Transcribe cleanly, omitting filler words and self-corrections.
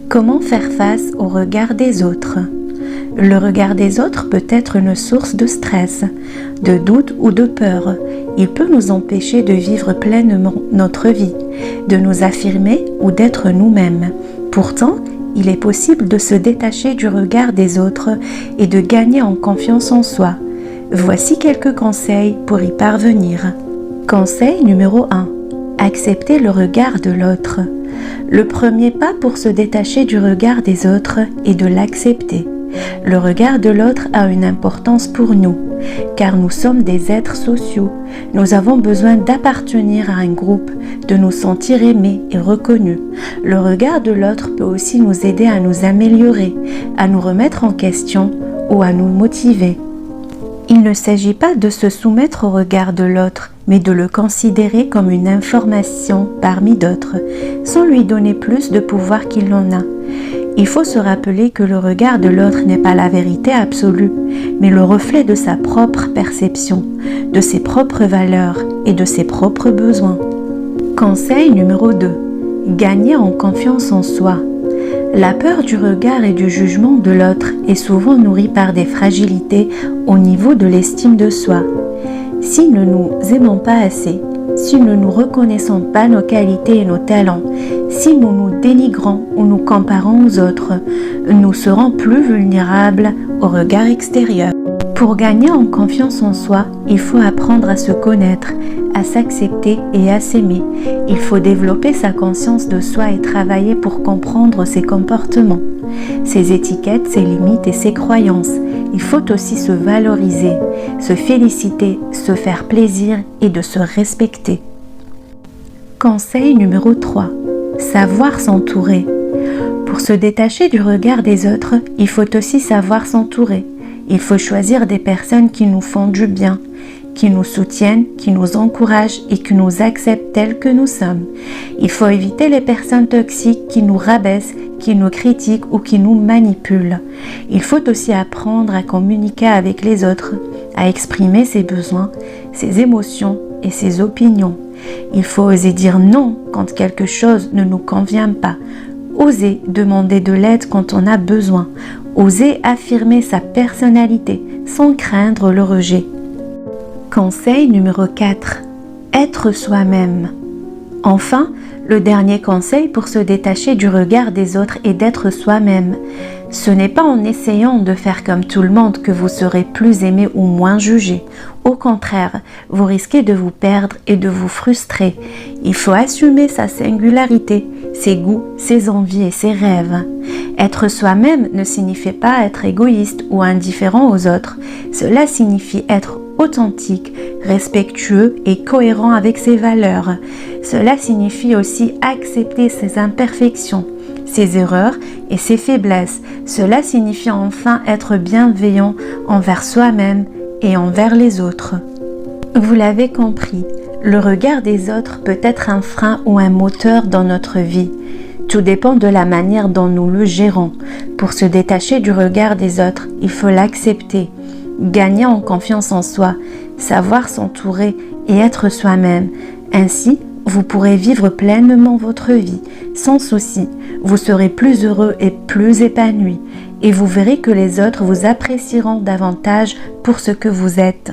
Comment faire face au regard des autres? Le regard des autres peut être une source de stress, de doute ou de peur. Il peut nous empêcher de vivre pleinement notre vie, de nous affirmer ou d'être nous-mêmes. Pourtant, il est possible de se détacher du regard des autres et de gagner en confiance en soi. Voici quelques conseils pour y parvenir. Conseil numéro 1. Accepter le regard de l'autre. Le premier pas pour se détacher du regard des autres est de l'accepter. Le regard de l'autre a une importance pour nous, car nous sommes des êtres sociaux. Nous avons besoin d'appartenir à un groupe, de nous sentir aimés et reconnus. Le regard de l'autre peut aussi nous aider à nous améliorer, à nous remettre en question ou à nous motiver. Il ne s'agit pas de se soumettre au regard de l'autre, mais de le considérer comme une information parmi d'autres, sans lui donner plus de pouvoir qu'il en a. Il faut se rappeler que le regard de l'autre n'est pas la vérité absolue, mais le reflet de sa propre perception, de ses propres valeurs et de ses propres besoins. Conseil numéro 2. Gagner en confiance en soi. La peur du regard et du jugement de l'autre est souvent nourrie par des fragilités au niveau de l'estime de soi. Si nous ne nous aimons pas assez, si nous ne reconnaissons pas nos qualités et nos talents, si nous nous dénigrons ou nous comparons aux autres, nous serons plus vulnérables au regard extérieur. Pour gagner en confiance en soi, il faut apprendre à se connaître, à s'accepter et à s'aimer. Il faut développer sa conscience de soi et travailler pour comprendre ses comportements, ses étiquettes, ses limites et ses croyances. Il faut aussi se valoriser, se féliciter, se faire plaisir et de se respecter. Conseil numéro 3. Savoir s'entourer. Pour se détacher du regard des autres, il faut aussi savoir s'entourer. Il faut choisir des personnes qui nous font du bien, qui nous soutiennent, qui nous encouragent et qui nous acceptent tels que nous sommes. Il faut éviter les personnes toxiques qui nous rabaissent, qui nous critiquent ou qui nous manipulent. Il faut aussi apprendre à communiquer avec les autres, à exprimer ses besoins, ses émotions et ses opinions. Il faut oser dire non quand quelque chose ne nous convient pas. Oser demander de l'aide quand on a besoin. Oser affirmer sa personnalité sans craindre le rejet. Conseil numéro 4. Être soi-même. Enfin, le dernier conseil pour se détacher du regard des autres est d'être soi-même. Ce n'est pas en essayant de faire comme tout le monde que vous serez plus aimé ou moins jugé. Au contraire, vous risquez de vous perdre et de vous frustrer. Il faut assumer sa singularité, ses goûts, ses envies et ses rêves. Être soi-même ne signifie pas être égoïste ou indifférent aux autres. Cela signifie être authentique, respectueux et cohérent avec ses valeurs. Cela signifie aussi accepter ses imperfections, ses erreurs et ses faiblesses. Cela signifie enfin être bienveillant envers soi-même et envers les autres. Vous l'avez compris, le regard des autres peut être un frein ou un moteur dans notre vie. Tout dépend de la manière dont nous le gérons. Pour se détacher du regard des autres, il faut l'accepter, gagner en confiance en soi, savoir s'entourer et être soi-même. Ainsi, vous pourrez vivre pleinement votre vie, sans souci. Vous serez plus heureux et plus épanoui. Et vous verrez que les autres vous apprécieront davantage pour ce que vous êtes.